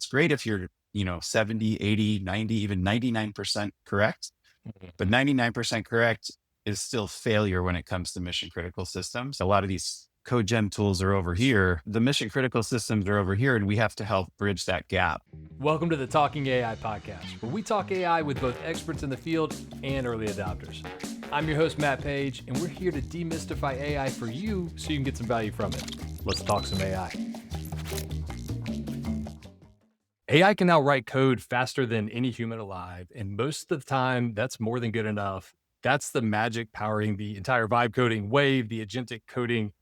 it's great if you're, 70, 80, 90, even 99% correct, but 99% correct is still failure when it comes to mission critical systems. A lot of these code gen tools are over here. The mission critical systems are over here, and we have to help bridge that gap. Welcome to the Talking AI podcast, where we talk AI with both experts in the field and early adopters. I'm your host, Matt Paige, and we're here to demystify AI for you so you can get some value from it. Let's talk some AI. AI can now write code faster than any human alive, and most of the time, that's more than good enough. That's the magic powering the entire vibe coding wave, the agentic coding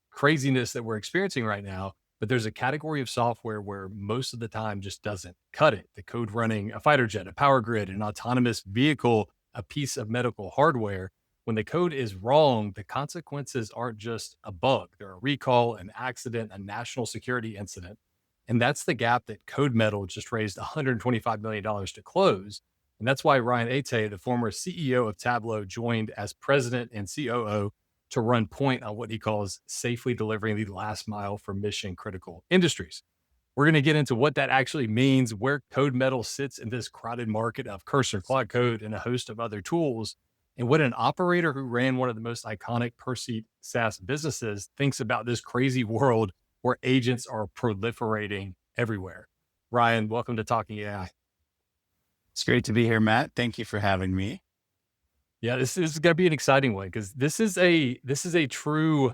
craziness that we're experiencing right now. But there's a category of software where most of the time just doesn't cut it. The code running a fighter jet, a power grid, an autonomous vehicle, a piece of medical hardware. When the code is wrong, the consequences aren't just a bug. They're a recall, an accident, a national security incident. And that's the gap that CodeMetal just raised $125 million to close. And that's why Ryan Aytay, the former CEO of Tableau, joined as president and COO to run point on what he calls safely delivering the last mile for mission critical industries. We're going to get into what that actually means, where CodeMetal sits in this crowded market of Cursor, Claude Code, and a host of other tools, and what an operator who ran one of the most iconic per-seat SaaS businesses thinks about this crazy world where agents are proliferating everywhere. Ryan, welcome to Talking AI. It's great to be here, Matt. Thank you for having me. Yeah, this is going to be an exciting one because this is a true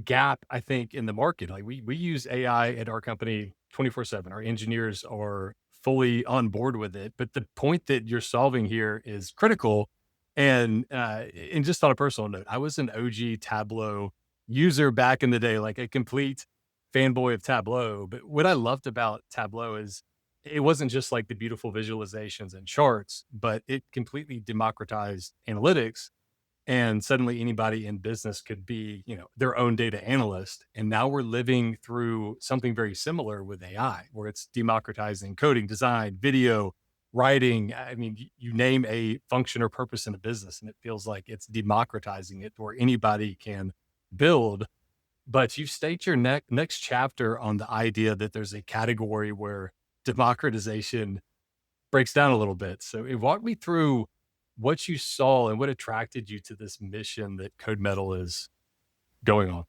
gap, I think, in the market. Like we use AI at our company 24/7. Our engineers are fully on board with it. But the point that you're solving here is critical. And just on a personal note, I was an OG Tableau user back in the day, like a complete fanboy of Tableau. But what I loved about Tableau is it wasn't just like the beautiful visualizations and charts, but it completely democratized analytics. And suddenly anybody in business could be, their own data analyst. And now we're living through something very similar with AI, where it's democratizing coding, design, video, writing. I mean, you name a function or purpose in a business, and it feels like it's democratizing it where anybody can build. But you state your next chapter on the idea that there's a category where democratization breaks down a little bit. So walk me through what you saw and what attracted you to this mission that CodeMetal is going on.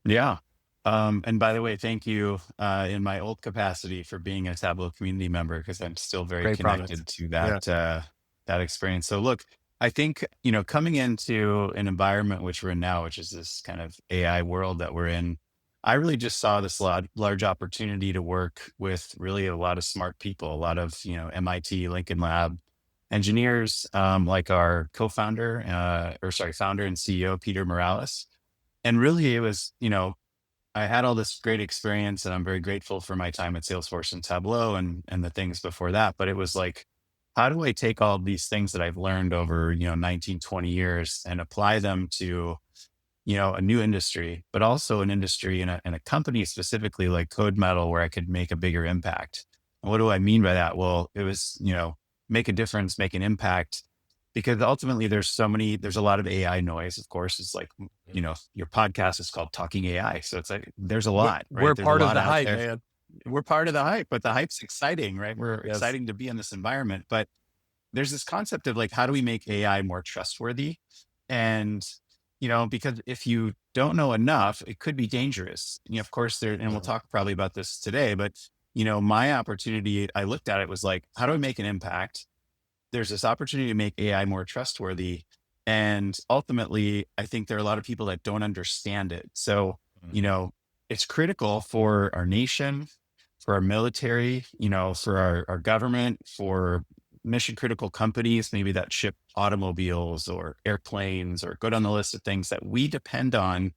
Yeah. And by the way, thank you in my old capacity for being a Tableau community member, because I'm still very Great connected product. to that experience. So look, I think, coming into an environment which we're in now, which is this kind of AI world that we're in, I really just saw this large opportunity to work with really a lot of smart people, a lot of, MIT, Lincoln Lab engineers, like our founder and CEO, Peter Morales. And really it was, I had all this great experience, and I'm very grateful for my time at Salesforce and Tableau and the things before that. But it was like, how do I take all these things that I've learned over, 19, 20 years and apply them to, a new industry, but also an industry in a company specifically like CodeMetal, where I could make a bigger impact. And what do I mean by that? Well, it was, make a difference, make an impact, because ultimately there's a lot of AI noise. Of course, it's like, your podcast is called Talking AI. So it's like, there's a lot, right? We're There's part a of lot the out hype, there. man. We're part of the hype, but the hype's exciting, right? We're Yes. exciting to be in this environment, but there's this concept of like, how do we make AI more trustworthy? And, because if you don't know enough, it could be dangerous. Of course, and we'll talk probably about this today, but, my opportunity, I looked at it was like, how do I make an impact? There's this opportunity to make AI more trustworthy. And ultimately, I think there are a lot of people that don't understand it. So, it's critical for our nation, for our military, for our government, for mission critical companies, maybe that ship automobiles or airplanes, or go down the list of things that we depend on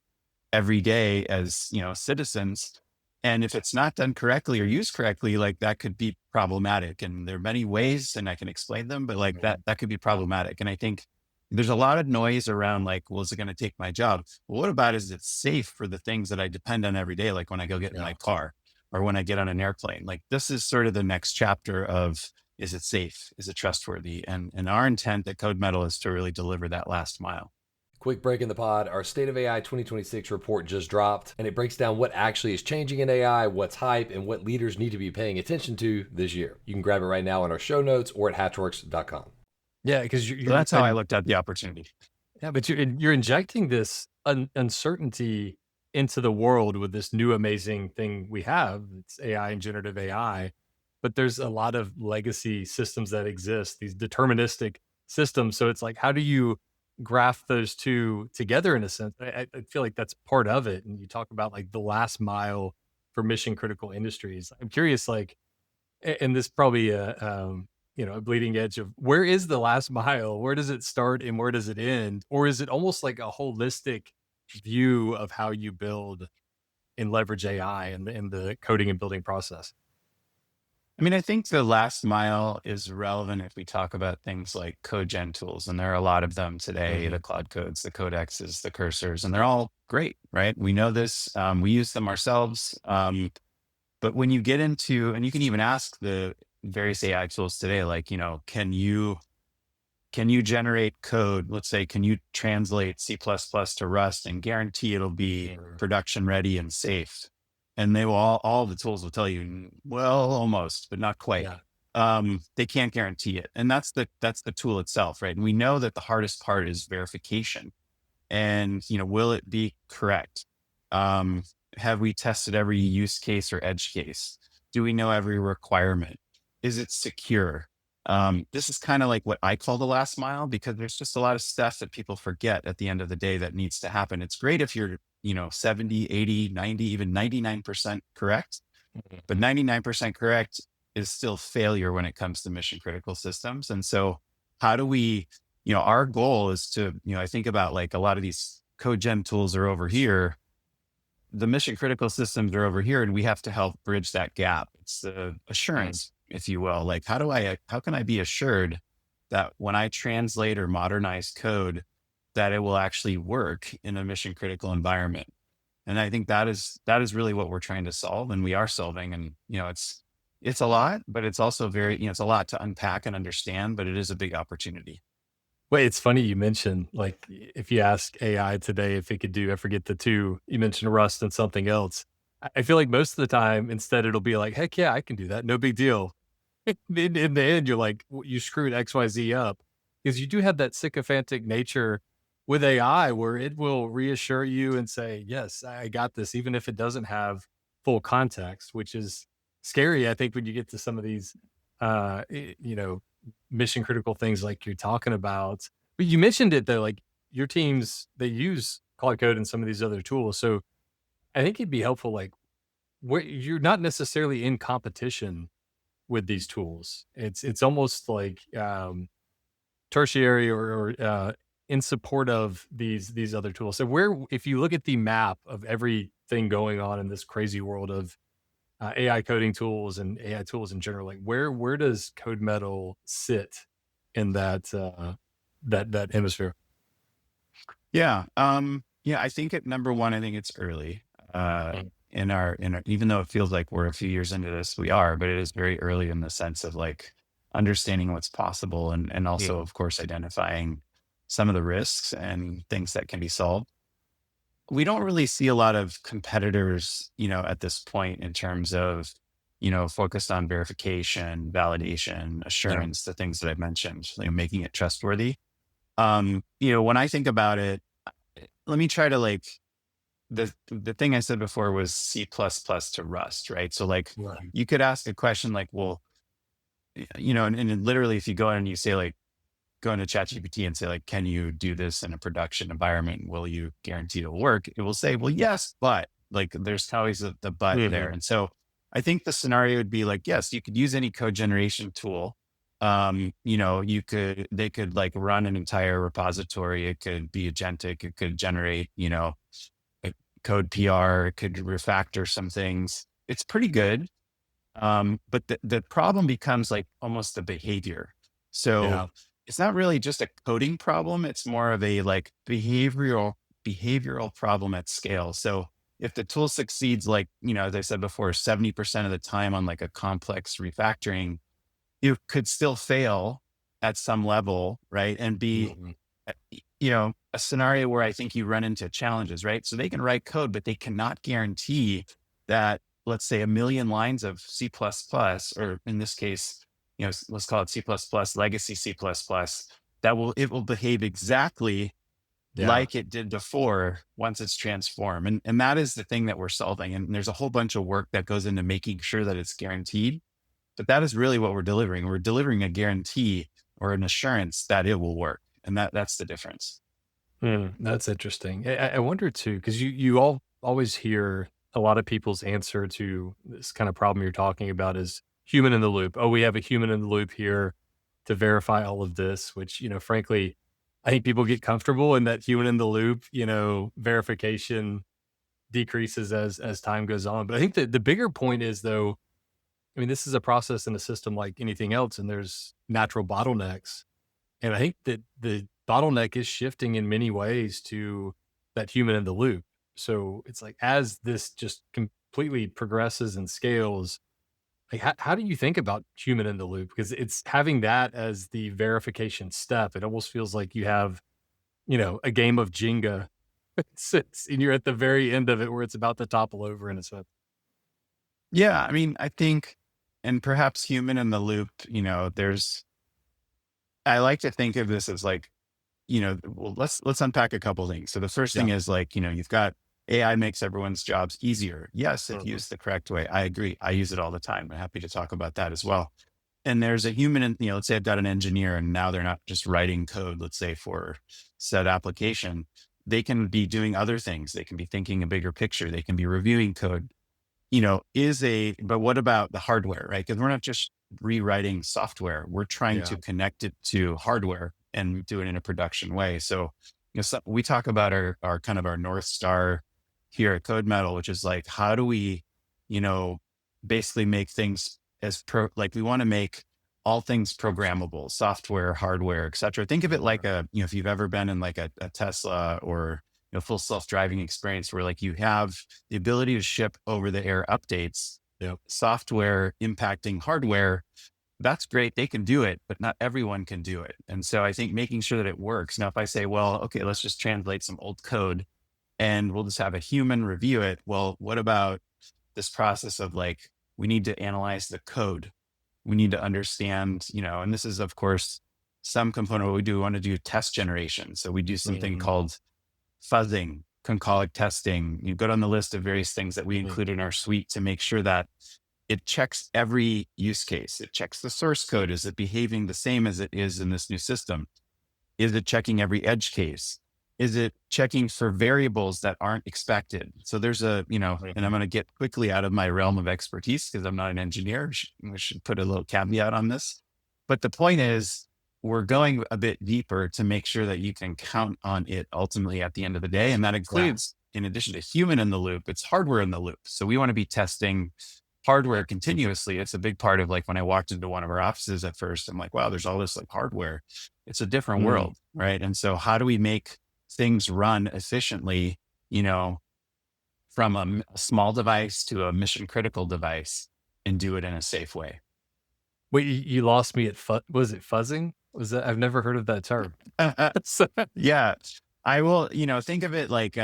every day as, citizens. And if it's not done correctly or used correctly, like that could be problematic. And there are many ways, and I can explain them, but like that could be problematic. And I think there's a lot of noise around like, well, is it going to take my job? Well, what about is it safe for the things that I depend on every day? Like when I go get in my car or when I get on an airplane, like this is sort of the next chapter of, is it safe? Is it trustworthy? And our intent at CodeMetal is to really deliver that last mile. Quick break in the pod. Our State of AI 2026 report just dropped, and it breaks down what actually is changing in AI, what's hype, and what leaders need to be paying attention to this year. You can grab it right now in our show notes or at hatchworks.com. Yeah, because So that's how I looked at the opportunity. yeah, but you're injecting this uncertainty into the world with this new amazing thing we have. It's AI and generative AI, but there's a lot of legacy systems that exist, these deterministic systems. So it's like, how do you graph those two together in a sense? I feel like that's part of it. And you talk about like the last mile for mission critical industries. I'm curious, like, and this probably a bleeding edge of where is the last mile? Where does it start and where does it end? Or is it almost like a holistic view of how you build and leverage AI in the coding and building process? I mean, I think the last mile is relevant if we talk about things like code gen tools, and there are a lot of them today, the Mhm. Cloud Codes, the Codexes, the Cursors, and they're all great, right? We know this, we use them ourselves. But when you get into, and you can even ask the various AI tools today, like, can you generate code? Let's say, can you translate C++ to Rust and guarantee it'll be Mhm. production ready and safe? And they will all the tools will tell you, well, almost, but not quite. Yeah. They can't guarantee it. And that's the tool itself, right? And we know that the hardest part is verification. And, will it be correct? Um, have we tested every use case or edge case? Do we know every requirement? Is it secure? This is kind of like what I call the last mile, because there's just a lot of stuff that people forget at the end of the day that needs to happen. It's great if you're, 70, 80, 90, even 99% correct, but Mhm. 99% correct is still failure when it comes to mission critical systems. And so how do we, our goal is to, I think about like a lot of these code gen tools are over here, the mission critical systems are over here, and we have to help bridge that gap. It's the Mhm. assurance, if you will. Like, how can I be assured that when I translate or modernize code, that it will actually work in a mission critical environment? And I think that is really what we're trying to solve, and we are solving. And it's a lot, but it's also very, it's a lot to unpack and understand, but it is a big opportunity. Wait, it's funny you mentioned like if you ask AI today if it could do, I forget the two, you mentioned Rust and something else. I feel like most of the time, instead, it'll be like, heck yeah, I can do that. No big deal. In the end, you're like, You screwed XYZ up." Because you do have that sycophantic nature with AI where it will reassure you and say, "Yes, I got this," even if it doesn't have full context, which is scary, I think, when you get to some of these, uh, i you know, mission critical things like you're talking about. But you mentioned it though, like your teams, they use Cloud Code and some of these other tools. So I think it'd be helpful, like where you're not necessarily in competition with these tools. It's almost like tertiary or in support of these other tools. So where if you look at the map of everything going on in this crazy world of AI coding tools and AI tools in general, like where does CodeMetal sit in that hemisphere? Yeah. Yeah, I think at number one, I think it's early. Mm. In our even though it feels like we're a few years into this, we are, but it is very early in the sense of like understanding what's possible, and also, Mhm. of course, identifying some of the risks and things that can be solved. We don't really see a lot of competitors, at this point in terms of, focused on verification, validation, Yeah. assurance, the things that I've mentioned, making it trustworthy. When I think about it, let me try to like the thing I said before was C++ to Rust, right? So like Right. you could ask a question like, well, and then literally if you go in and you say like, go into ChatGPT and say like, can you do this in a production environment? Will you guarantee it'll work? It will say, well, yes, but like there's always the but there. Mhm. And so I think the scenario would be like, yes, you could use any code generation tool. They could like run an entire repository. It could be agentic. It could generate, a code PR. It could refactor some things. It's pretty good. But the problem becomes like almost the behavior. So Yeah. it's not really just a coding problem. It's more of a like behavioral problem at scale. So if the tool succeeds, like, as I said before, 70% of the time on like a complex refactoring, it could still fail at some level, right? And be, Mhm. uh, y- you know, a scenario where I think you run into challenges, right? So they can write code, but they cannot guarantee that, let's say, 1,000,000 lines of C++, or in this case, let's call it C++, legacy C++, it will behave exactly Yeah. like it did before once it's transformed. And that is the thing that we're solving. And there's a whole bunch of work that goes into making sure that it's guaranteed. But that is really what we're delivering. We're delivering a guarantee or an assurance that it will work. And that's the difference. That's interesting. I wonder too, because you always hear a lot of people's answer to this kind of problem you're talking about is human in the loop. Oh, we have a human in the loop here to verify all of this, which, frankly, I think people get comfortable in that human in the loop, verification decreases as time goes on. But I think that the bigger point is, though, I mean, this is a process in a system like anything else, and there's natural bottlenecks. And I think that the bottleneck is shifting in many ways to that human in the loop. So it's like, as this just completely progresses and scales, like, how do you think about human in the loop? Because it's having that as the verification step. It almost feels like you have, a game of Jenga sits and you're at the very end of it where it's about to topple over in a sense. Yeah. I mean, I think, and perhaps human in the loop, I like to think of this as like, well, let's unpack a couple things. So the first Yeah. thing is like, you've got AI makes everyone's jobs easier. Yes, if Mhm. used the correct way. I agree. I use it all the time. I'm happy to talk about that as well. And there's a human, let's say I've got an engineer and now they're not just writing code, let's say for said application. They can be doing other things. They can be thinking a bigger picture. They can be reviewing code, but what about the hardware, right? Because we're not just rewriting software, we're trying Yeah. to connect it to hardware and do it in a production way. So, we talk about our kind of our North Star here at CodeMetal, which is like, how do we, you know, basically make things like we want to make all things programmable, software, hardware, et cetera. Think of it like if you've ever been in like a Tesla or full self-driving experience where like you have the ability to ship over the air updates, Yep. software impacting hardware. That's great. They can do it, but not everyone can do it. And so I think making sure that it works. Now, if I say, well, okay, let's just translate some old code and we'll just have a human review it. Well, what about this process of like, we need to analyze the code. We need to understand, and this is, of course, some component of what we do. We want to do test generation. So we do something Mhm. called fuzzing, concolic testing. You go down the list of various things that we Mhm. include in our suite to make sure that it checks every use case. It checks the source code. Is it behaving the same as it is in this new system? Is it checking every edge case? Is it checking for variables that aren't expected? So there's and I'm Mhm. going to get quickly out of my realm of expertise because I'm not an engineer. We should put a little caveat on this. But the point is, we're going a bit deeper to make sure that you can count on it ultimately at the end of the day. And that Yeah. includes, in addition to human in the loop, it's hardware in the loop. So we want to be testing hardware continuously. It's a big part of like when I walked into one of our offices at first, I'm like, wow, there's all this like hardware. It's a different Mm. world, right? And so how do we make things run efficiently, you know, from a small device to a mission critical device and do it in a safe way? Wait, you lost me at was it fuzzing? Was that I've never heard of that term. So Yeah. I will, think of it like,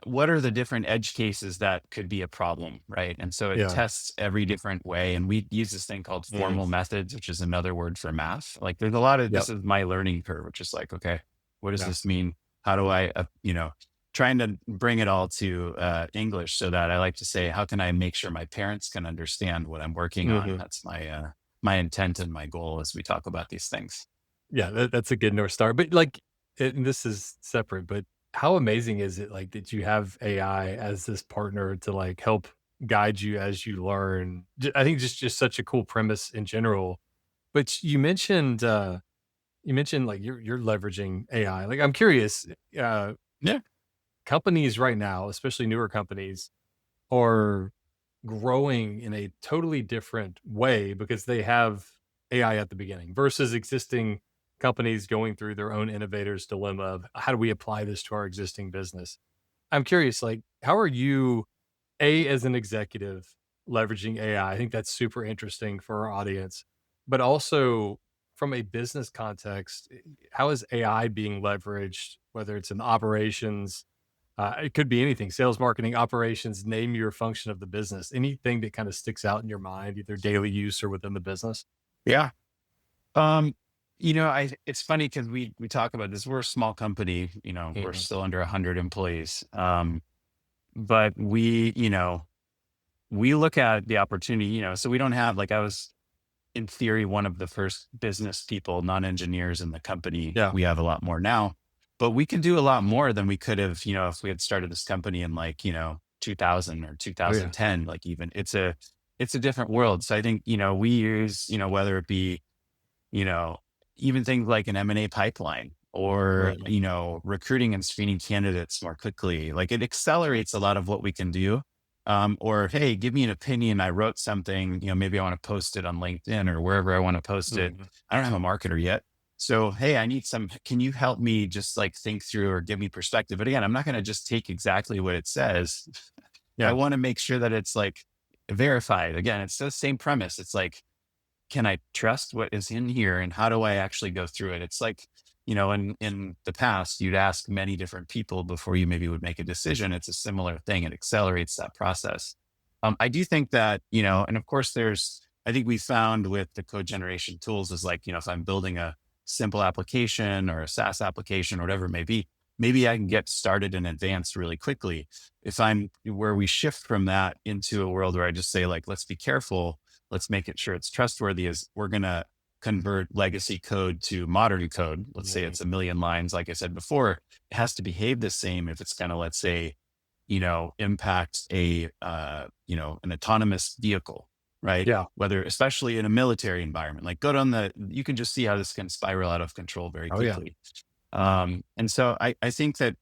what are the different edge cases that could be a problem, right? And so it yeah. tests every different way. And we use this thing called Mm. formal methods, which is another word for math. Like there's Yep. this is my learning curve, which is like, okay, what does Yeah. this mean? How do I, trying to bring it all to English so that I like to say, how can I make sure my parents can understand what I'm working on? Mhm. That's my intent and my goal as we talk about these things. Yeah, that's a good North Star. But like, and this is separate, but how amazing is it like that you have AI as this partner to like help guide you as you learn? I think just such a cool premise in general. But you mentioned like you're leveraging AI. Like I'm curious, uh, Yeah. companies right now, especially newer companies, are growing in a totally different way because they have AI at the beginning versus existing companies going through their own innovator's dilemma of how do we apply this to our existing business? I'm curious, like, how are you, as an executive, leveraging AI? I think that's super interesting for our audience, but also from a business context, how is AI being leveraged whether it's in operations, it could be anything, sales, marketing, operations, name your function of the business, anything that kind of sticks out in your mind, either daily use or within the business. Yeah. It's funny because we talk about this. We're a small company, we're Mhm. still under 100 employees. But we look at the opportunity, so we don't have, like, I was in theory one of the first business people, non-engineers in the company. Yeah. We have a lot more now, but we can do a lot more than we could have, if we had started this company in, like, 2000 or Oh yeah. 2010, like, even it's a different world. So I think, we use, whether it be, you know, even things like an M&A pipeline, or, Right. recruiting and screening candidates more quickly. Like, it accelerates a lot of what we can do. Or, hey, give me an opinion. I wrote something, maybe I want to post it on LinkedIn or wherever I want to post it. Mhm. I don't have a marketer yet. So, hey, can you help me just, like, think through or give me perspective? But again, I'm not going to just take exactly what it says. I Yeah. want to make sure that it's, like, verified. Again, it's the same premise. It's like, can I trust what is in here, and how do I actually go through it? It's like, in the past, you'd ask many different people before you maybe would make a decision. It's a similar thing. It accelerates that process. I do think that, and of course I think we found with the code generation tools is, like, if I'm building a simple application or a SaaS application or whatever it may be, maybe I can get started in advance really quickly. If I'm where we shift from that into a world where I just say, like, let's be careful, let's make it sure it's trustworthy, is we're going to convert legacy code to modern code. Let's say Mhm. it's 1,000,000 lines. Like I said before, it has to behave the same if it's going to, let's say, impact an autonomous vehicle, right? Yeah. Whether, especially in a military environment, like, you can just see how this can spiral out of control very Oh yeah. quickly. And so I think that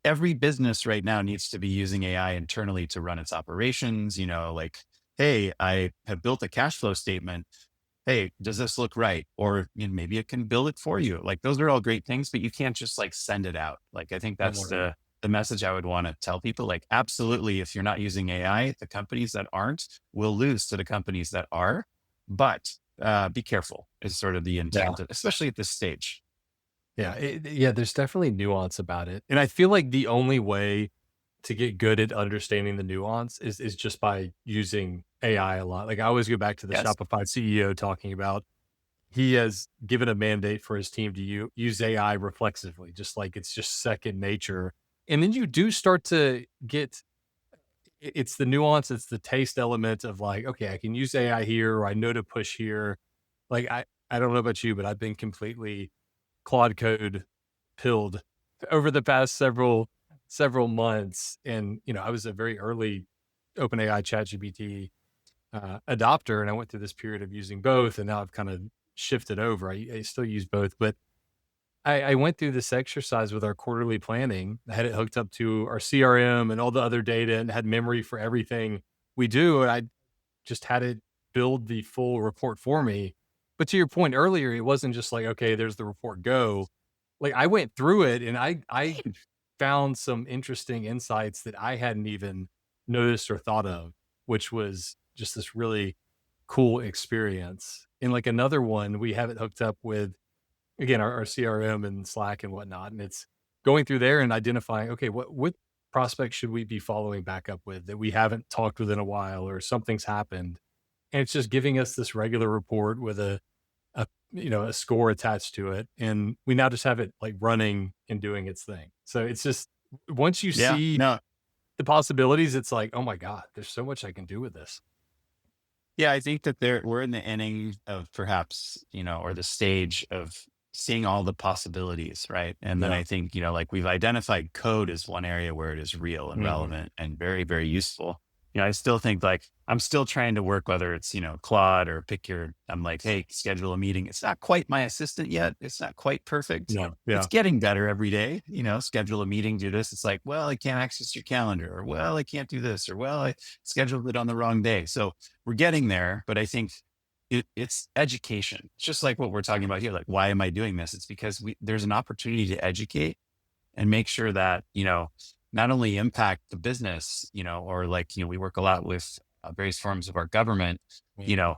every business right now needs to be using AI internally to run its operations. Like, hey, I have built a cash flow statement. Hey, does this look right? Or, maybe it can build it for you. Like, those are all great things, but you can't just, like, send it out. Like, I think I'm that's wondering. the message I would want to tell people. Like, absolutely, if you're not using AI, the companies that aren't will lose to the companies that are. But be careful is sort of the Yeah. intent, especially at this stage. Yeah. Yeah. There's definitely nuance about it. And I feel like the only way to get good at understanding the nuance is just by using AI a lot. Like, I always go back to the Yes. Shopify CEO talking about, he has given a mandate for his team to use AI reflexively, just like it's just second nature. And then you do start to get, it's the nuance, it's the taste element of, like, okay, I can use AI here, or I know to push here. Like, I don't know about you, but I've been completely Claude Code pilled over the past several months. And, I was a very early OpenAI ChatGPT adopter, and I went through this period of using both, and now I've kind of shifted over. I still use both, but I went through this exercise with our quarterly planning. I had it hooked up to our CRM and all the other data, and had memory for everything we do. And I just had it build the full report for me. But to your point earlier, it wasn't just like, okay, there's the report, go. Like, I went through it, and I found some interesting insights that I hadn't even noticed or thought of, which was just this really cool experience. And, like, another one, we have it hooked up with, again, our CRM and Slack and whatnot. And it's going through there and identifying, okay, what prospects should we be following back up with that we haven't talked with in a while, or something's happened. And it's just giving us this regular report with a score attached to it. And we now just have it, like, running and doing its thing. So it's just, once you Yeah. see No. the possibilities, it's like, oh my God, there's so much I can do with this. Yeah, I think that we're in the inning of, perhaps, or the stage of seeing all the possibilities, right? And then Yeah. I think, like, we've identified code as one area where it is real and Mhm. relevant and very, very useful. I still think, like, I'm still trying to work, whether it's, Claude or I'm like, hey, schedule a meeting. It's not quite my assistant yet. It's not quite perfect. No. It's Yeah. getting better every day, schedule a meeting, do this. It's like, well, I can't access your calendar, or, well, I can't do this, or, well, I scheduled it on the wrong day. So we're getting there, but I think it's education. It's just like what we're talking about here. Like, why am I doing this? It's because there's an opportunity to educate and make sure that, not only impact the business, or, like, we work a lot with various forms of our government. you Mhm. know,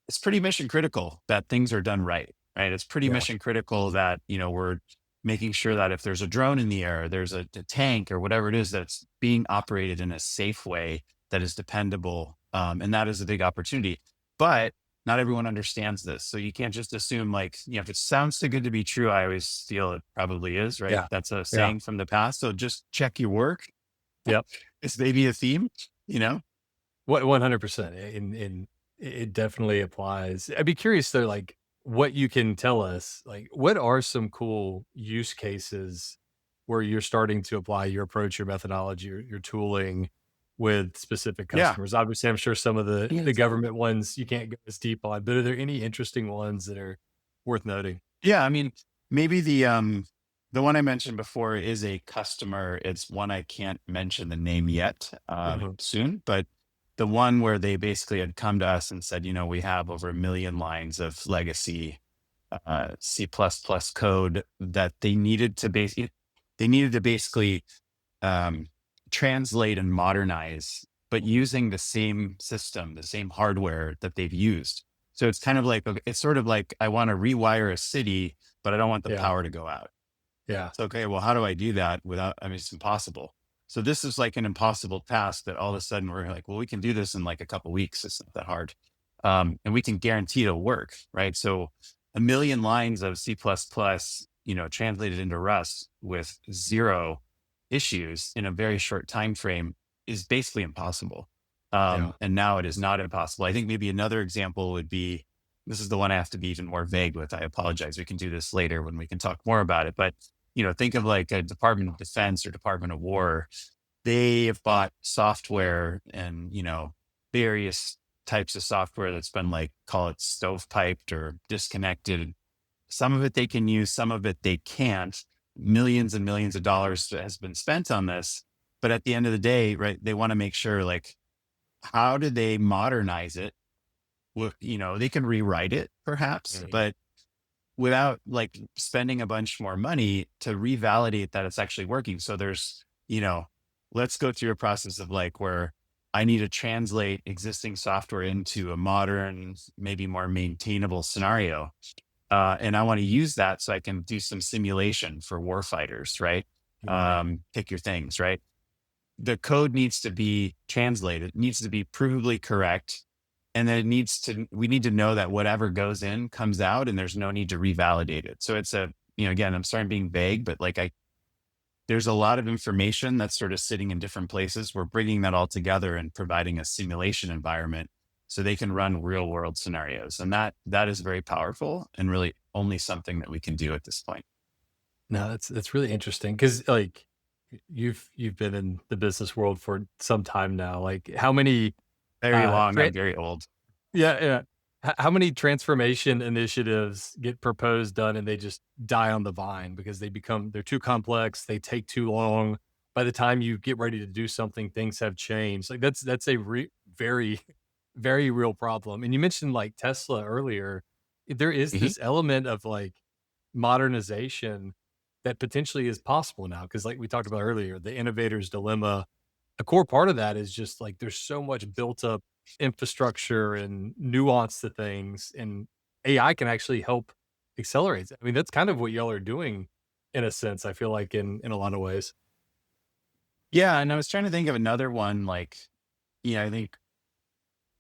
it's pretty mission critical that things are done right. Right. It's pretty Yeah. mission critical that, we're making sure that if there's a drone in the air, there's a tank or whatever it is, that's being operated in a safe way that is dependable. And that is a big opportunity. But not everyone understands this. So you can't just assume like, if it sounds too good to be true, I always feel it probably is, right? Yeah. That's a Yeah. saying from the past. So just check your work. Yep. It's maybe a theme, What 100%. And it definitely applies. I'd be curious though, like what you can tell us, like what are some cool use cases where you're starting to apply your approach, your methodology, your tooling with specific Yeah. customers? Obviously, I'm sure some of the Yes. government ones you can't go as deep on, but are there any interesting ones that are worth noting? Yeah. I mean, maybe the one I mentioned before is a customer. It's one I can't mention the name yet, Mhm. soon, but the one where they basically had come to us and said, we have over 1 million lines of legacy C++ code that they needed to basically um, translate and modernize, but using the same system, the same hardware that they've used. So it's kind of like, it's sort of like, I want to rewire a city, but I don't want the Yeah. power to go out. Yeah. So, okay, well, how do I do that without, it's impossible. So this is like an impossible task that all of a sudden we're like, well, we can do this in like a couple weeks. It's not that hard. And we can guarantee it'll work, right? So 1 million lines of C++, translated into Rust with 0 issues in a very short time frame is basically impossible. Yeah. And now it is not impossible. I think maybe another example would be, this is the one I have to be even more vague with. I apologize. We can do this later when we can talk more about it. But, think of like a Department of Defense or Department of War. They have bought software and, various types of software that's been like, call it stovepiped or disconnected. Some of it they can use, some of it they can't. Millions and millions of dollars has been spent on this. But at the end of the day, right, they want to make sure like, how do they modernize it? Well, they can rewrite it perhaps, Mhm. but without like spending a bunch more money to revalidate that it's actually working. So there's, let's go through a process of like where I need to translate existing software into a modern, maybe more maintainable scenario. And I want to use that so I can do some simulation for warfighters, right? Right. Pick your things, right? The code needs to be translated, it needs to be provably correct. And then we need to know that whatever goes in comes out and there's no need to revalidate it. So it's again, I'm sorry I'm being vague, but like there's a lot of information that's sort of sitting in different places. We're bringing that all together and providing a simulation environment so they can run real world scenarios. And that is very powerful and really only something that we can do at this point. No, that's really interesting because like you've been in the business world for some time now. Like how many Very long, tran I'm very old. yeah, yeah. How many transformation initiatives get proposed, done, and they just die on the vine because they're too complex, they take too long. By the time you get ready to do something, things have changed. Like that's a very, very real problem. And you mentioned like Tesla earlier. There is Mhm. this element of like modernization that potentially is possible now. Cause like we talked about earlier, the innovator's dilemma, a core part of that is just like there's so much built up infrastructure and nuance to things, and AI can actually help accelerate it. I mean, that's kind of what y'all are doing in a sense, I feel like in a lot of ways. Yeah. And I was trying to think of another one, like, I think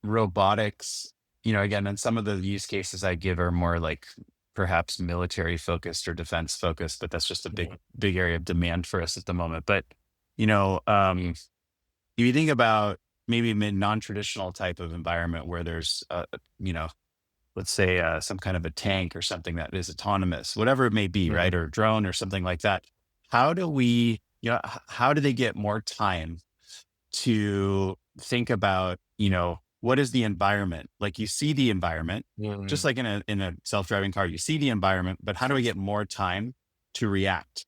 robotics, again, and some of the use cases I give are more like perhaps military focused or defense focused, but that's just a big, Mhm. big area of demand for us at the moment. But, you know, um, if you think about maybe a non-traditional type of environment where there's, let's say some kind of a tank or something that is autonomous, whatever it may be, right? Mhm. Or a drone or something like that. How do we, how do they get more time to think about, what is the environment? Like you see the environment, just Mhm. like in a self-driving car, you see the environment, but how do I get more time to react?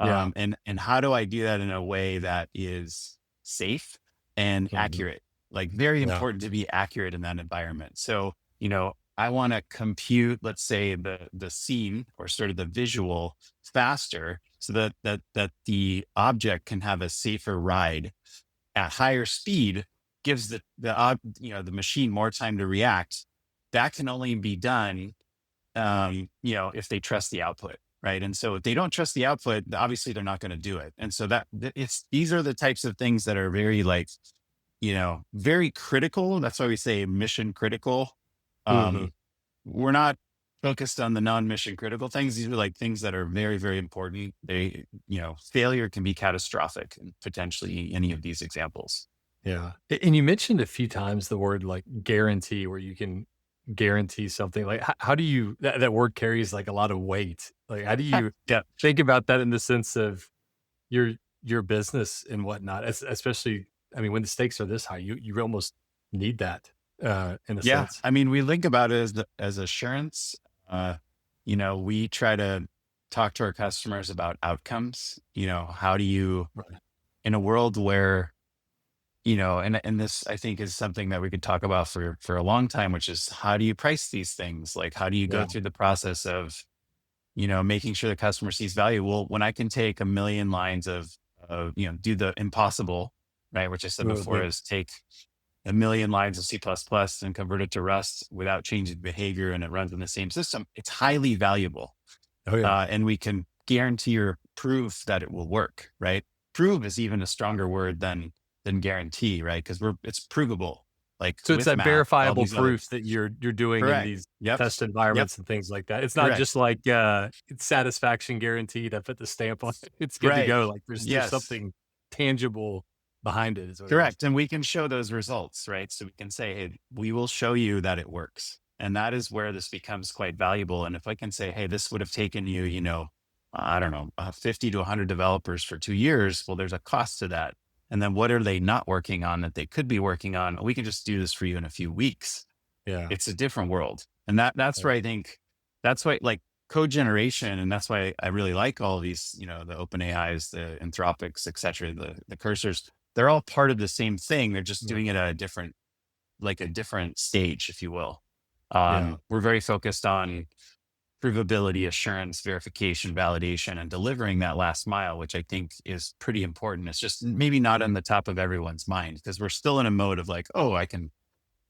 Yeah. And how do I do that in a way that is safe and Mhm. accurate? Like very Yeah. important to be accurate in that environment. So, I want to compute, let's say, the scene or sort of the visual faster so that the object can have a safer ride at higher speed, gives the machine more time to react. That can only be done if they trust the output, right? And so if they don't trust the output, obviously they're not going to do it. And so these are the types of things that are very like, very critical. That's why we say mission critical. Mhm. We're not focused on the non-mission critical things. These are like things that are very, very important. Failure can be catastrophic in potentially any of these examples. Yeah. And you mentioned a few times the word like guarantee, where you can guarantee something. Like, how do you, that word carries like a lot of weight. Like, how do you Yeah. think about that in the sense of your, your business and whatnot, especially, I mean, when the stakes are this high, you almost need that, in a Yeah. sense. I mean, we think about it as assurance. We try to talk to our customers about outcomes. How do you, Right. in a world where, and this I think is something that we could talk about for a long time, which is how do you price these things? Like, how do you go Yeah. through the process of, making sure the customer sees value? Well, when I can take a million lines do the impossible, right? Which I said before Mhm. is take a million lines of C++ and convert it to Rust without changing behavior, and it runs in the same system. It's highly valuable. Oh yeah. And we can guarantee or prove that it will work, right? Prove is even a stronger word than guarantee, right? Because it's provable, like So it's with that math, all verifiable these other. proof that you're doing in Correct. these Yep. test Yep. environments and things like that. It's not Correct. just like it's satisfaction guaranteed. I put the stamp on it. It's good to Right. go. Like there's Yes. something tangible behind it, is what it is. Correct. And we can show those results, right? So we can say, hey, we will show you that it works. And that is where this becomes quite valuable. And if I can say, hey, this would have taken you, I don't know, 50 to 100 developers for 2 years. Well, there's a cost to that. And then what are they not working on that they could be working on? We can just do this for you in a few weeks. Yeah. It's a different world. And that's where I think that's why like code generation. And that's why I really like all of these, the open AIs, the Anthropics, et cetera, the cursors, they're all part of the same thing. They're just Yeah. doing it at a different stage, if you will. Yeah. We're very focused on provability, assurance, verification, validation, and delivering that last mile, which I think is pretty important. It's just maybe not on the top of everyone's mind because we're still in a mode of like, oh, I can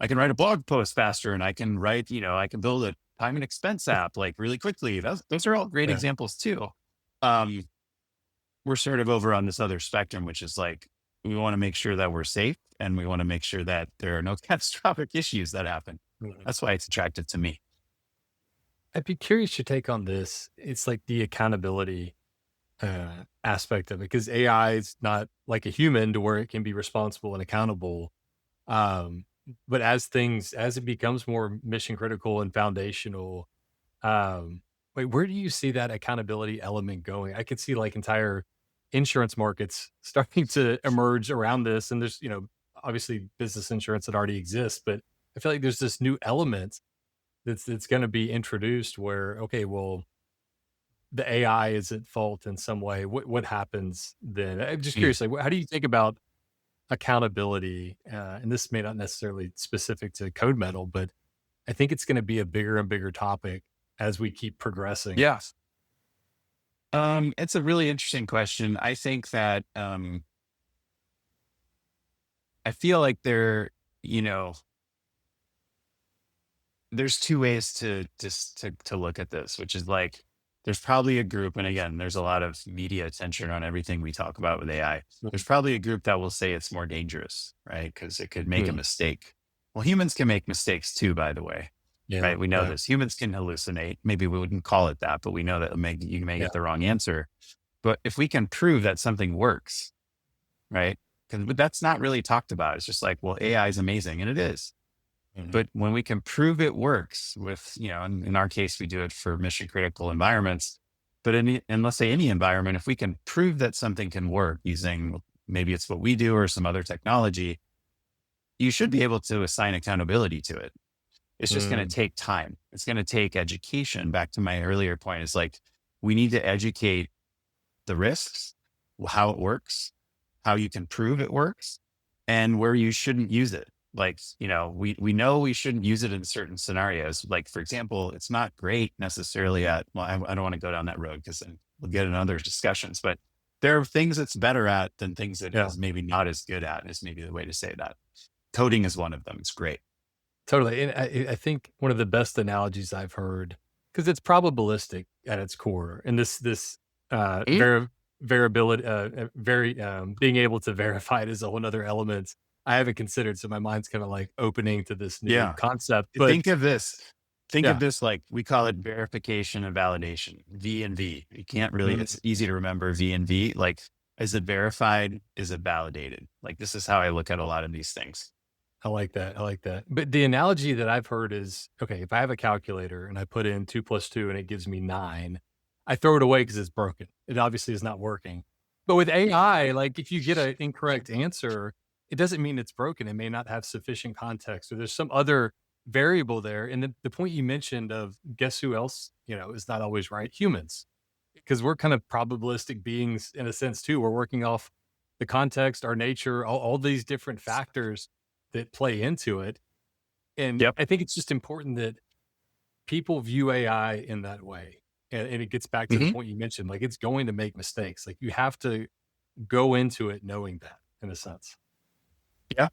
write a blog post faster, and I can write, I can build a time and expense app like really quickly. Those are all great Yeah. examples too. Um, we're sort of over on this other spectrum, which is like, we want to make sure that we're safe, and we want to make sure that there are no catastrophic issues that happen. Mhm. That's why it's attractive to me. I'd be curious your take on this. It's like the accountability aspect of it, because AI is not like a human to where it can be responsible and accountable. Um, but as it becomes more mission critical and foundational, wait, where do you see that accountability element going? I could see like entire insurance markets starting to emerge around this. And there's, obviously business insurance that already exists, but I feel like there's this new element that's going to be introduced where, okay, well, the AI is at fault in some way. What happens then? I'm just Mm. curious, like, how do you think about accountability? And this may not necessarily specific to CodeMetal, but I think it's going to be a bigger and bigger topic as we keep progressing. Yeah. It's a really interesting question. I think that I feel like you know, there's two ways to look at this, which is like there's probably a group, and again, there's a lot of media attention on everything we talk about with AI. There's Mhm. probably a group that will say it's more dangerous, right? Because it could make a Mhm. mistake. Well, humans can make mistakes too, by the way, Yeah. right? We know Yeah. this. Humans can hallucinate. Maybe we wouldn't call it that, but we know that you may Yeah. get the wrong answer. But if we can prove that something works, right? Because that's not really talked about. It's just like, well, AI is amazing, and it is. Mhm. But when we can prove it works with, in our case, we do it for mission critical environments. But in let's say any environment, if we can prove that something can work using maybe it's what we do or some other technology, you should be able to assign accountability to it. It's just going to Mm. take time. It's going to take education. Back to my earlier point, is like we need to educate the risks, how it works, how you can prove it works, and where you shouldn't use it. Like, we know we shouldn't use it in certain scenarios. Like, for example, it's not great necessarily I don't want to go down that road because then we'll get in other discussions, but there are things it's better at than things that Yeah. is maybe not as good at, is maybe the way to say that. Coding is one of them. It's great. Totally. And I think one of the best analogies I've heard because it's probabilistic at its core, and this Mhm. variability, being able to verify it is a whole other element I haven't considered. So my mind's kind of like opening to this new Yeah. concept. But Think of this. Think of yeah, this like we call it verification and validation, V and V. You can't really, mm, it's easy to remember V and V. Like, is it verified? Is it validated? Like, this is how I look at a lot of these things. I like that. I like that. But the analogy that I've heard is, okay, if I have a calculator and I put in 2 + 2 and it gives me 9, I throw it away because it's broken. It obviously is not working. But with AI, like if you get an incorrect answer, it doesn't mean it's broken. It may not have sufficient context, or there's some other variable there. And the point you mentioned of guess who else, is not always right? Humans, because we're kind of probabilistic beings in a sense too. We're working off the context, our nature, all these different factors that play into it. And Yep. I think it's just important that people view AI in that way. And it gets back to the Hmm. point you mentioned, like it's going to make mistakes. Like you have to go into it knowing that in a sense. Yeah.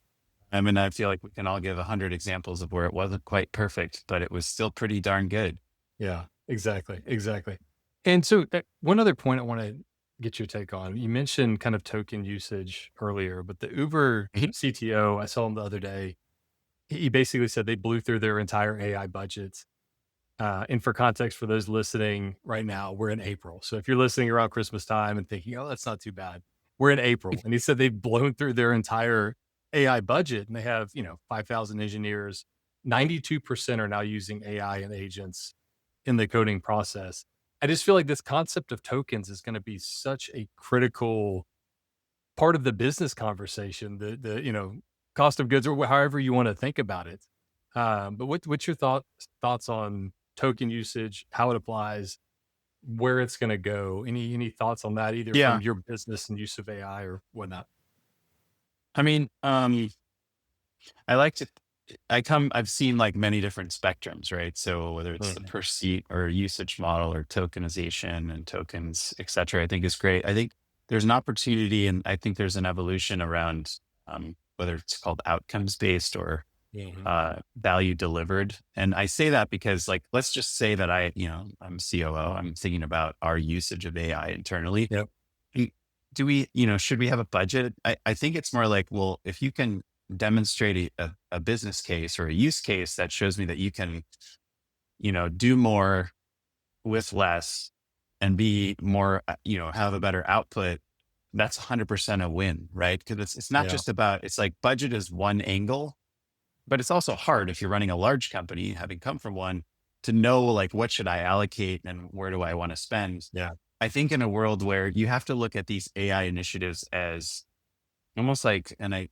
I mean, I feel like we can all give 100 examples of where it wasn't quite perfect, but it was still pretty darn good. Yeah, exactly. Exactly. And so one other point I want to get your take on, you mentioned kind of token usage earlier, but the Uber Mhm. CTO, I saw him the other day. He basically said they blew through their entire AI budget. And for context, for those listening right now, we're in April. So if you're listening around Christmas time and thinking, oh, that's not too bad, we're in April. And he said they've blown through their entire AI budget and they have, 5,000 engineers. 92% are now using AI and agents in the coding process. I just feel like this concept of tokens is going to be such a critical part of the business conversation, the cost of goods or however you want to think about it. But what's your thoughts on token usage, how it applies, where it's going to go? Any thoughts on that, either from Yeah. your business and use of AI or whatnot? I mean, I like to, I've seen like many different spectrums, right? So whether it's the Mhm. per seat or usage model or tokenization and tokens, et cetera, I think is great. I think there's an opportunity and I think there's an evolution around whether it's called outcomes based or Mhm. value delivered. And I say that because like, let's just say that I'm COO, I'm thinking about our usage of AI internally. Yep. Mm, Do we, should we have a budget? I think it's more like, well, if you can demonstrate a business case or a use case that shows me that you can, do more with less and be more, have a better output, that's 100% a win, right? Because it's not Yeah. just about, it's like budget is one angle, but it's also hard if you're running a large company, having come from one, to know like what should I allocate and where do I want to spend. Yeah. I think in a world where you have to look at these AI initiatives as almost like, and I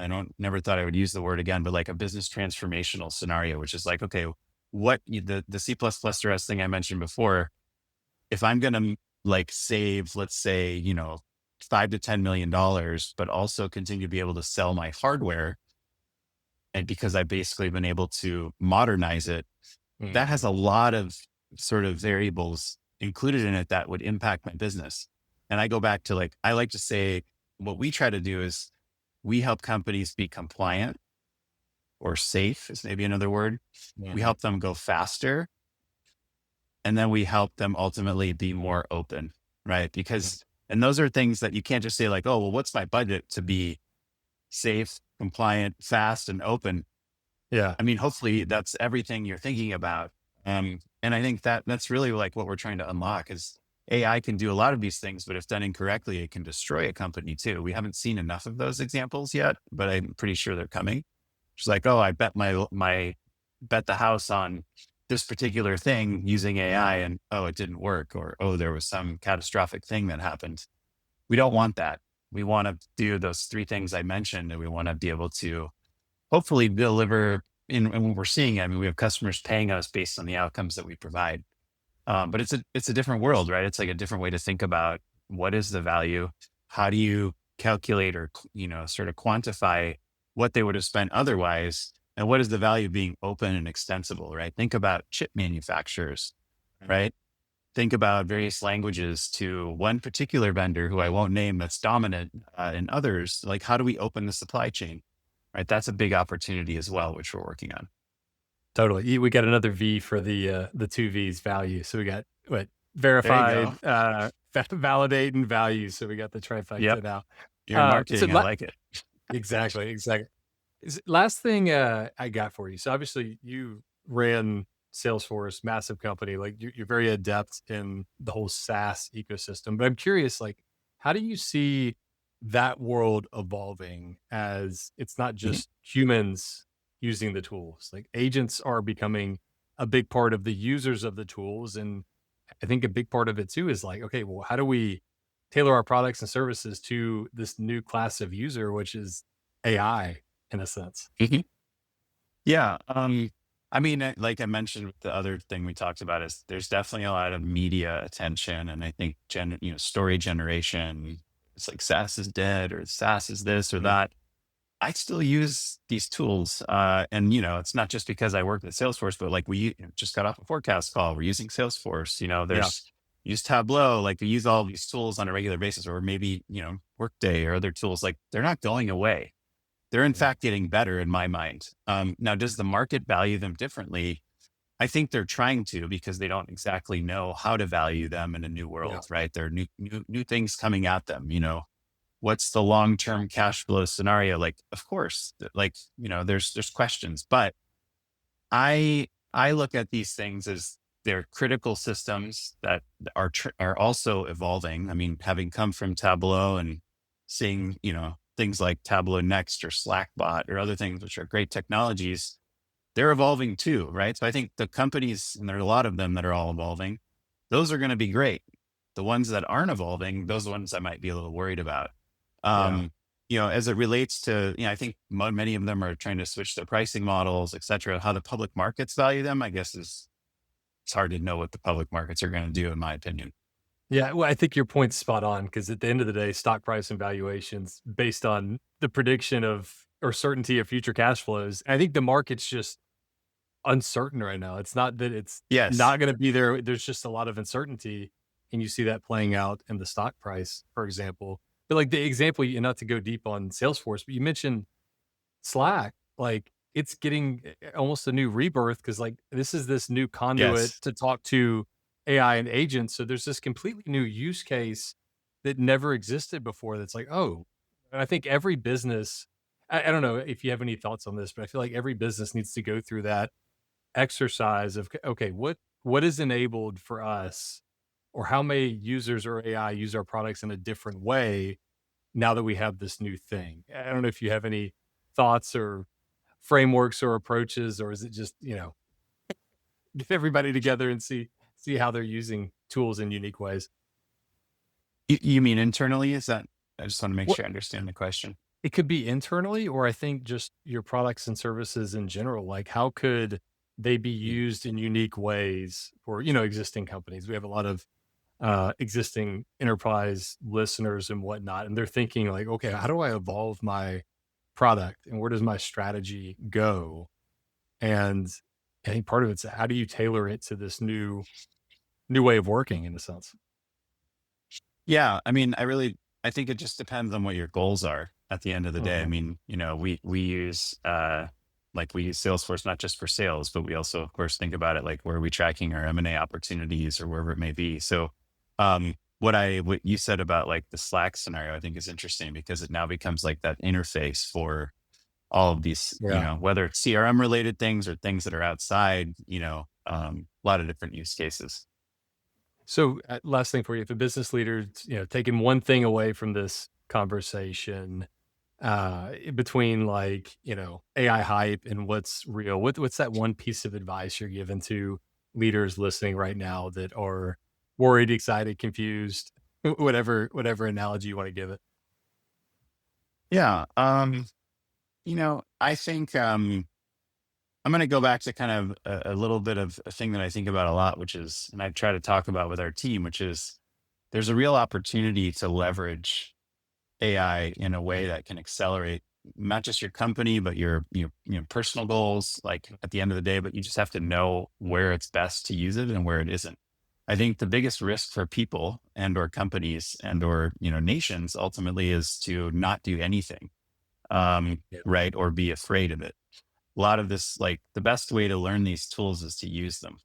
don't never thought I would use the word again, but like a business transformational scenario, which is like, okay, the C++ thing I mentioned before, if I'm going to like save, let's say, 5 to $10 million, but also continue to be able to sell my hardware, and because I've basically been able to modernize it, that has Mhm. a lot of sort of variables included in it that would impact my business. And I go back to like, I like to say what we try to do is we help companies be compliant or safe is maybe another word. We Mhm. help them go faster. And then we help them ultimately be more open, right? Mhm. Because, and those are things that you can't just say like, oh, well, what's my budget to be safe, compliant, fast, and open? Yeah. I mean, hopefully that's everything you're thinking about. And I think that that's really like what we're trying to unlock is AI can do a lot of these things, but if done incorrectly, it can destroy a company too. We haven't seen enough of those examples yet, but I'm pretty sure they're coming. It's like, oh, I bet my bet the house on this particular thing using AI and oh, it didn't work, or oh, there was some catastrophic thing that happened. We don't want that. We want to do those three things I mentioned, and we want to be able to hopefully deliver and when we're seeing it, I mean, we have customers paying us based on the outcomes that we provide. But it's a different world, right? It's like a different way to think about what is the value? How do you calculate or, sort of quantify what they would have spent otherwise? And what is the value of being open and extensible, right? Think about chip manufacturers, right? Think about various languages to one particular vendor who I won't name that's dominant in others. Like, how do we open the supply chain? Right. That's a big opportunity as well, which we're working on. Totally. We got another V for the two V's, value. So we got what, There you go. verified, validate, and value. So we got the Yep. trifecta now. You're in So marketing. I like it. exactly, exactly. Last thing I got for you. So obviously you ran Salesforce, massive company. Like you're very adept in the whole SaaS ecosystem. But I'm curious, like, how do you see that world evolving as it's not Mhm. just humans using the tools? Like agents are becoming a big part of the users of the tools. And I think a big part of it too is like, okay, well, how do we tailor our products and services to this new class of user, which is AI in a sense? Mhm. Yeah. I mean, like I mentioned, with the other thing we talked about is there's definitely a lot of media attention, and I think story generation. It's like SaaS is dead, or SaaS is this or Mhm. that. I still use these tools, and it's not just because I work at Salesforce, but like we just got off a forecast call. We're using Salesforce. Yeah. There's use Tableau. Like we use all these tools on a regular basis, or maybe Workday or other tools. Like they're not going away. They're in Yeah. fact getting better in my mind. Now, does the market value them differently? I think they're trying to, because they don't exactly know how to value them in a new Yeah. world, right? There are new things coming at them. What's the long-term cash flow scenario? Like, of course, like, there's questions, but I look at these things as they're critical systems that are also evolving. I mean, having come from Tableau and seeing, things like Tableau Next or Slackbot or other things, which are great technologies, they're evolving too, right? So I think the companies, and there are a lot of them that are all evolving, those are going to be great. The ones that aren't evolving, those are the ones I might be a little worried about. Yeah. Um, as it relates to, I think many of them are trying to switch their pricing models, et cetera. How the public markets value them, I guess, it's hard to know what the public markets are going to do, in my opinion. Yeah. Well, I think your point's spot on because at the end of the day, stock price and valuations based on the prediction of or certainty of future cash flows. I think the market's just uncertain right now. It's not that it's Yes. not going to be there. There's just a lot of uncertainty. And you see that playing out in the stock price, for example. But like the example, not to go deep on Salesforce, but you mentioned Slack, like it's getting almost a new rebirth because like this is this new conduit Yes. to talk to AI and agents. So there's this completely new use case that never existed before. That's like, oh, and I think every business, I don't know if you have any thoughts on this, but I feel like every business needs to go through that exercise of, okay, what is enabled for us or how may users or AI use our products in a different way now that we have this new thing? I don't know if you have any thoughts or frameworks or approaches, or is it just, get everybody together and see how they're using tools in unique ways? You mean internally? Is that? I just want to make What sure I understand the question. it could be internally, or I think just your products and services in general. Like, how could they be Mm. used in unique ways for, existing companies? We have a lot of existing enterprise listeners and whatnot, and they're thinking like, okay, how do I evolve my product and where does my strategy go? And I think part of it's how do you tailor it to this new way of working in a sense? Yeah, I mean, I think it just depends on what your goals are at the end of the day. I Mhm. mean, we use we use Salesforce not just for sales, but we also, of course, think about it like where are we tracking our M&A opportunities or wherever it may be. So, what you said about like the Slack scenario, I think is interesting because it now becomes like that interface for all of these, Yeah. whether it's CRM related things or things that are outside, a lot of different use cases. So, last thing for you, if a business leader, taking one thing away from this conversation, between like, AI hype and what's real, what's that one piece of advice you're giving to leaders listening right now that are worried, excited, confused, whatever analogy you want to give it? Yeah. I think I'm going to go back to kind of a little bit of a thing that I think about a lot, which is, and I try to talk about with our team, which is there's a real opportunity to leverage AI in a way that can accelerate not just your company, but your personal goals, like at the end of the day, but you just have to know where it's best to use it and where it isn't. I think the biggest risk for people and or companies and or, nations ultimately is to not do anything, Yeah. right. Or be afraid of it. a lot of this, like the best way to learn these tools is to use them,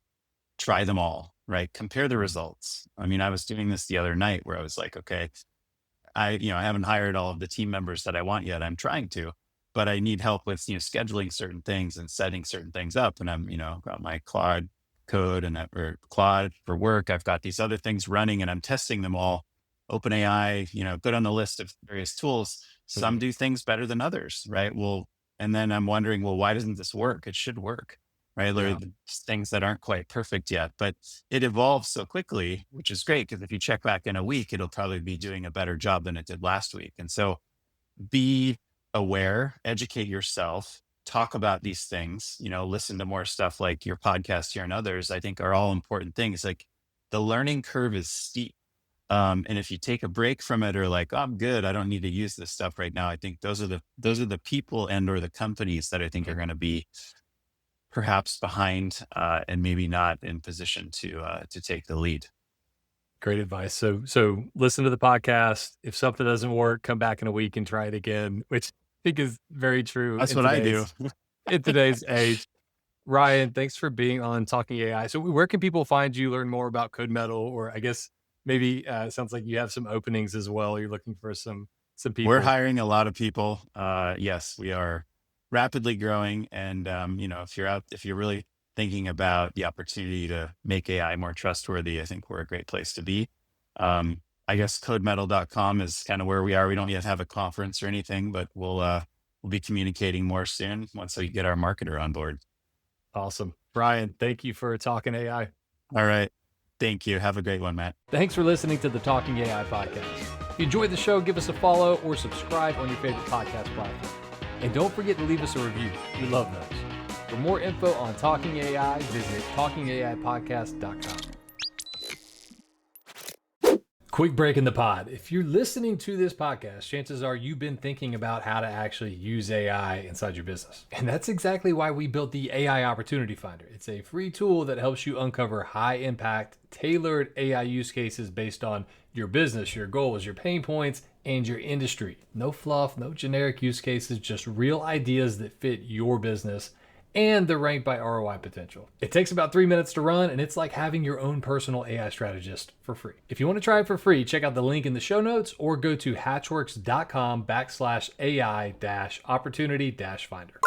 try them all, right? Compare the results. I mean, I was doing this the other night where I was like, okay, I haven't hired all of the team members that I want yet. I'm trying to, but I need help with, scheduling certain things and setting certain things up. And I'm, got my Claude code or Claude for work. I've got these other things running and I'm testing them all. OpenAI, good on the list of various tools. Some do things better than others, right? Well, and then I'm wondering, well, why doesn't this work? It should work, right? There are things that aren't quite perfect yet, but it evolves so quickly, which is great because if you check back in a week, it'll probably be doing a better job than it did last week. And so be aware, educate yourself, talk about these things, listen to more stuff like your podcast here and others, I think are all important things. Like the learning curve is steep. And if you take a break from it or like, oh, I'm good, I don't need to use this stuff right now. I think those are the people and or the companies that I think are going to be perhaps behind and maybe not in position to take the lead. Great advice. So listen to the podcast. If something doesn't work, come back in a week and try it again, which I think is very true. That's what I do. In today's age. Ryan, thanks for being on Talking AI. So where can people find you, learn more about CodeMetal, or I guess maybe it sounds like you have some openings as well. You're looking for some people. We're hiring a lot of people. Yes, we are rapidly growing. And, if you're really thinking about the opportunity to make AI more trustworthy, I think we're a great place to be. I guess codemetal.com is kind of where we are. We don't yet have a conference or anything, but we'll be communicating more soon once we get our marketer on board. Awesome. Ryan, thank you for talking AI. All right. Thank you. Have a great one, Matt. Thanks for listening to the Talking AI podcast. If you enjoyed the show, give us a follow or subscribe on your favorite podcast platform. And don't forget to leave us a review. We love those. For more info on Talking AI, visit talkingaipodcast.com. Quick break in the pod. If you're listening to this podcast, chances are you've been thinking about how to actually use AI inside your business. And that's exactly why we built the AI Opportunity Finder. It's a free tool that helps you uncover high impact, tailored AI use cases based on your business, your goals, your pain points, and your industry. No fluff, no generic use cases, just real ideas that fit your business, and they're ranked by ROI potential. It takes about 3 minutes to run, and it's like having your own personal AI strategist for free. If you want to try it for free, check out the link in the show notes or go to hatchworks.com/AI-opportunity-finder.